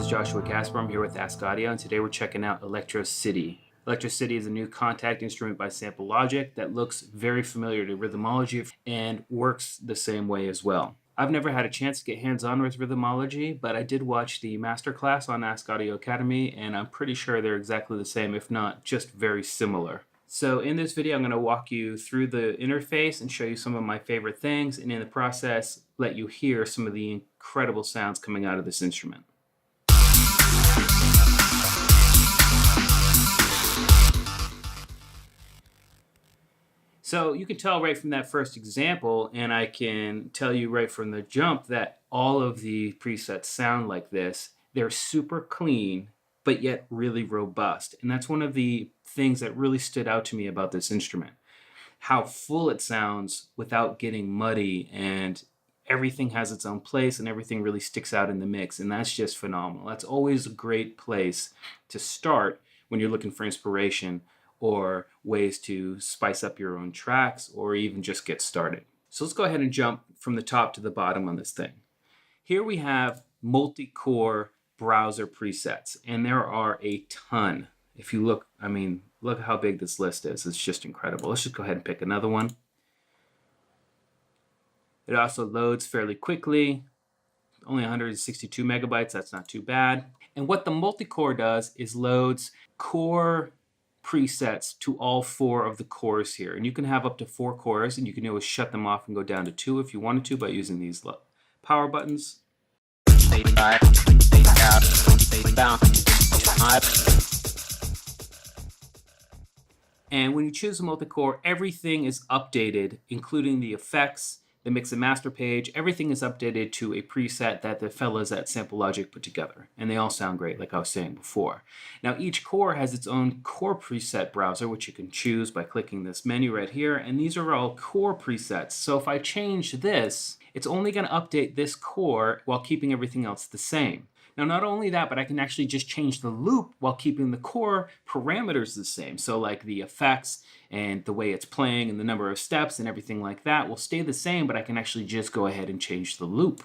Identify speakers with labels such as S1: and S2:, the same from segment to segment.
S1: is Joshua Casper. I'm here with Ask.Audio, and today we're checking out Electro City. Electro City is a new Kontakt instrument by Sample Logic that looks very familiar to rhythmology and works the same way as well. I've never had a chance to get hands-on with rhythmology, but I did watch the masterclass on Ask.Audio Academy, and I'm pretty sure they're exactly the same, if not just very similar. So in this video, I'm going to walk you through the interface and show you some of my favorite things, and in the process, let you hear some of the incredible sounds coming out of this instrument. So you can tell right from that first example, and I can tell you right from the jump that all of the presets sound like this. They're super clean, but yet really robust. And that's one of the things that really stood out to me about this instrument. How full it sounds without getting muddy, and everything has its own place and everything really sticks out in the mix. And that's just phenomenal. That's always a great place to start when you're looking for inspiration or ways to spice up your own tracks or even just get started. So let's go ahead and jump from the top to the bottom on this thing. Here we have multi-core browser presets, and there are a ton. If you look, look how big this list is. It's just incredible. Let's just go ahead and pick another one. It also loads fairly quickly, only 162 megabytes. That's not too bad. And what the multi-core does is loads core presets to all 4 of the cores here. And you can have up to 4 cores, and you can always shut them off and go down to 2 if you wanted to by using these power buttons. And when you choose a multi-core, everything is updated, including the effects, the mix and master page. Everything is updated to a preset that the fellas at Sample Logic put together. And they all sound great, like I was saying before. Now, each core has its own core preset browser, which you can choose by clicking this menu right here. And these are all core presets. So if I change this, it's only going to update this core while keeping everything else the same. Now, not only that, but I can actually just change the loop while keeping the core parameters the same. So like the effects and the way it's playing and the number of steps and everything like that will stay the same, but I can actually just go ahead and change the loop.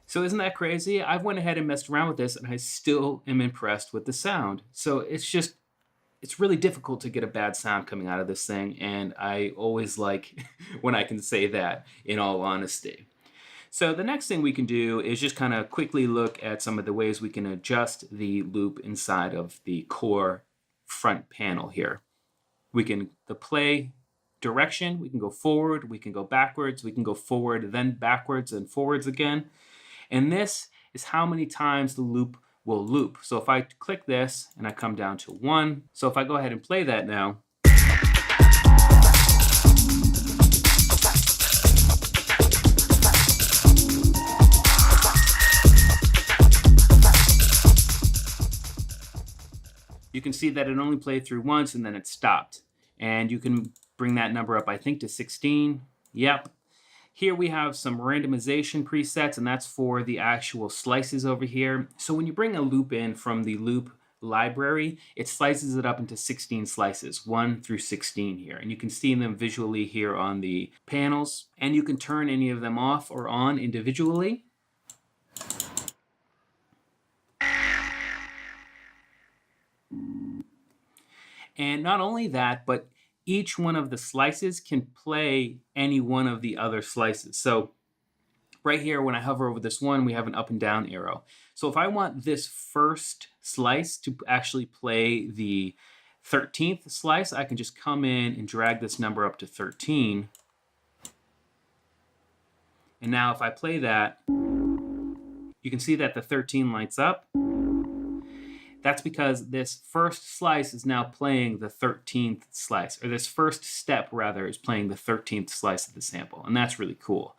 S1: So isn't that crazy? I've went ahead and messed around with this, and I still am impressed with the sound. So it's really difficult to get a bad sound coming out of this thing, and I always like when I can say that, in all honesty. So the next thing we can do is just kind of quickly look at some of the ways we can adjust the loop inside of the core front panel here. We can, the play direction, we can go forward, we can go backwards, we can go forward, then backwards and forwards again. And this is how many times the loop will loop. So if I click this and I come down to 1, so if I go ahead and play that now, you can see that it only played through once and then it stopped. And you can bring that number up, I think, to 16. Yep. Here we have some randomization presets, and that's for the actual slices over here. So when you bring a loop in from the loop library, it slices it up into 16 slices, 1 through 16 here. And you can see them visually here on the panels. And you can turn any of them off or on individually. And not only that, but each one of the slices can play any one of the other slices. So right here, when I hover over this one, we have an up and down arrow. So if I want this first slice to actually play the 13th slice, I can just come in and drag this number up to 13. And now if I play that, you can see that the 13 lights up. That's because this first slice is now playing the 13th slice, or this first step, rather, is playing the 13th slice of the sample, and that's really cool.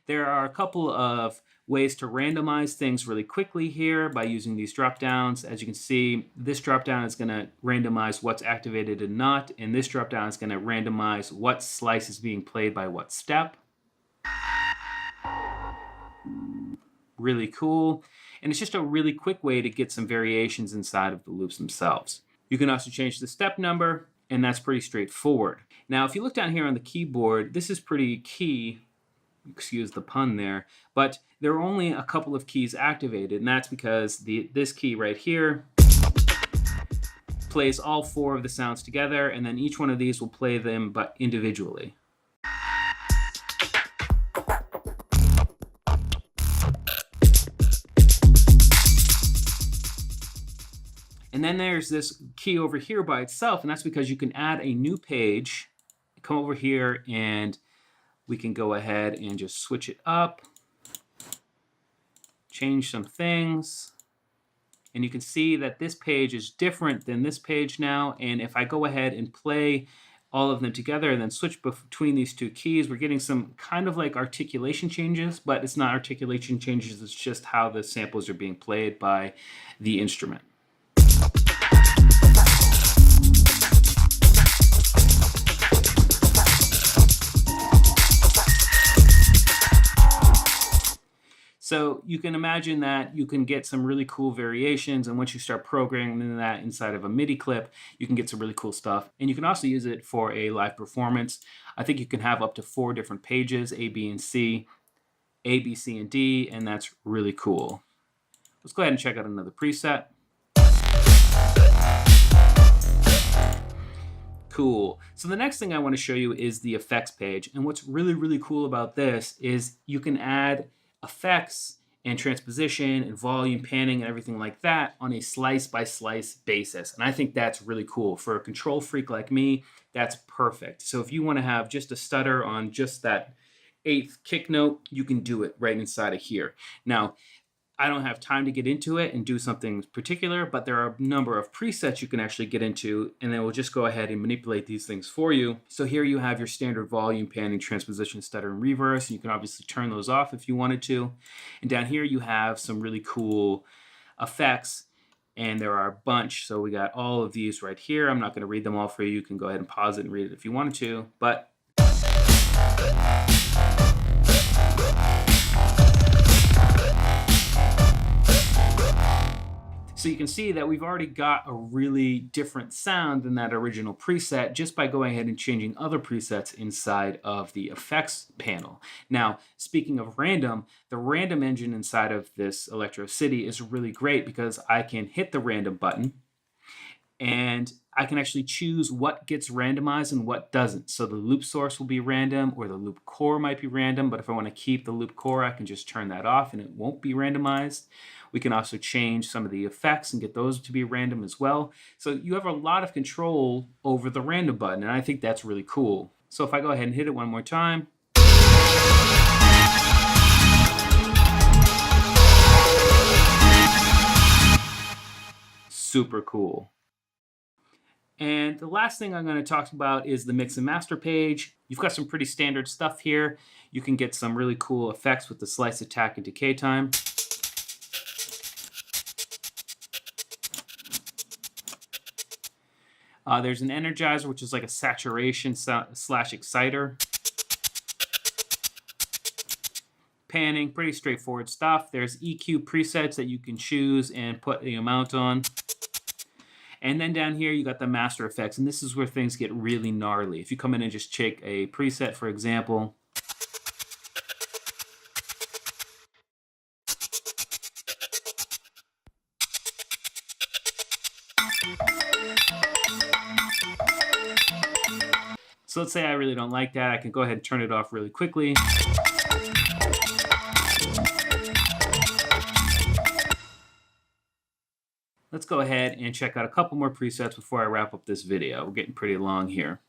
S1: There are a couple of ways to randomize things really quickly here by using these drop-downs. As you can see, this drop-down is going to randomize what's activated and not, and this drop-down is going to randomize what slice is being played by what step. Really cool. And it's just a really quick way to get some variations inside of the loops themselves. You can also change the step number, and that's pretty straightforward. Now, if you look down here on the keyboard, this is pretty key, excuse the pun there, but there are only a couple of keys activated, and that's because this key right here plays all 4 of the sounds together, and then each one of these will play them but individually. And then there's this key over here by itself, and that's because you can add a new page, come over here, and we can go ahead and just switch it up, change some things, and you can see that this page is different than this page now. And if I go ahead and play all of them together and then switch between these 2 keys, we're getting some kind of like articulation changes, but it's not articulation changes, it's just how the samples are being played by the instrument. So you can imagine that you can get some really cool variations, and once you start programming that inside of a MIDI clip, you can get some really cool stuff. And you can also use it for a live performance. I think you can have up to 4 different pages, A, B, and C, A, B, C, and D, and that's really cool. Let's go ahead and check out another preset. Cool. So the next thing I want to show you is the effects page. And what's really, really cool about this is you can add effects and transposition and volume panning and everything like that on a slice by slice basis. And I think that's really cool. For a control freak like me, that's perfect. So if you want to have just a stutter on just that 8th kick note, you can do it right inside of here. Now, I don't have time to get into it and do something particular, but there are a number of presets you can actually get into, and then we'll just go ahead and manipulate these things for you. So here you have your standard volume, panning, transposition, stutter, and reverse. You can obviously turn those off if you wanted to. And down here you have some really cool effects, and there are a bunch. So we got all of these right here. I'm not going to read them all for you. You can go ahead and pause it and read it if you wanted to, but so you can see that we've already got a really different sound than that original preset just by going ahead and changing other presets inside of the effects panel. Now, speaking of random, the random engine inside of this Electro City is really great because I can hit the random button and I can actually choose what gets randomized and what doesn't. So the loop source will be random, or the loop core might be random, but if I want to keep the loop core, I can just turn that off and it won't be randomized. We can also change some of the effects and get those to be random as well. So you have a lot of control over the random button, and I think that's really cool. So if I go ahead and hit it one more time, super cool. And the last thing I'm going to talk about is the mix and master page. You've got some pretty standard stuff here. You can get some really cool effects with the slice, attack, and decay time. There's an energizer, which is like a saturation slash exciter. Panning, pretty straightforward stuff. There's EQ presets that you can choose and put the amount on. And then down here, you got the master effects, and this is where things get really gnarly. If you come in and just check a preset, for example, so let's say I really don't like that. I can go ahead and turn it off really quickly. Let's go ahead and check out a couple more presets before I wrap up this video. We're getting pretty long here.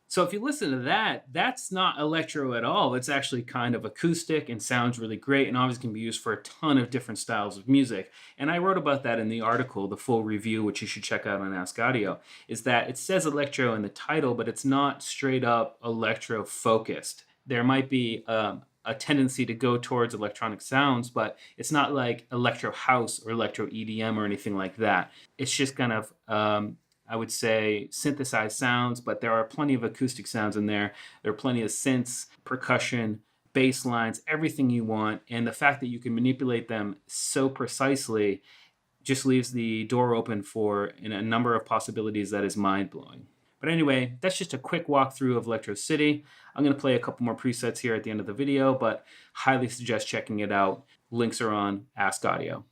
S1: So if you listen to that, that's not electro at all. It's actually kind of acoustic and sounds really great, and obviously can be used for a ton of different styles of music. And I wrote about that in the article, the full review, which you should check out on Ask.Audio, is that it says electro in the title, but it's not straight up electro focused. There might be a tendency to go towards electronic sounds, but it's not like electro house or electro EDM or anything like that. It's just kind of I would say, synthesized sounds, but there are plenty of acoustic sounds in there. There are plenty of synths, percussion, bass lines, everything you want. And the fact that you can manipulate them so precisely just leaves the door open for a number of possibilities that is mind-blowing. But anyway, that's just a quick walkthrough of Electro City. I'm going to play a couple more presets here at the end of the video, but highly suggest checking it out. Links are on Ask.Audio.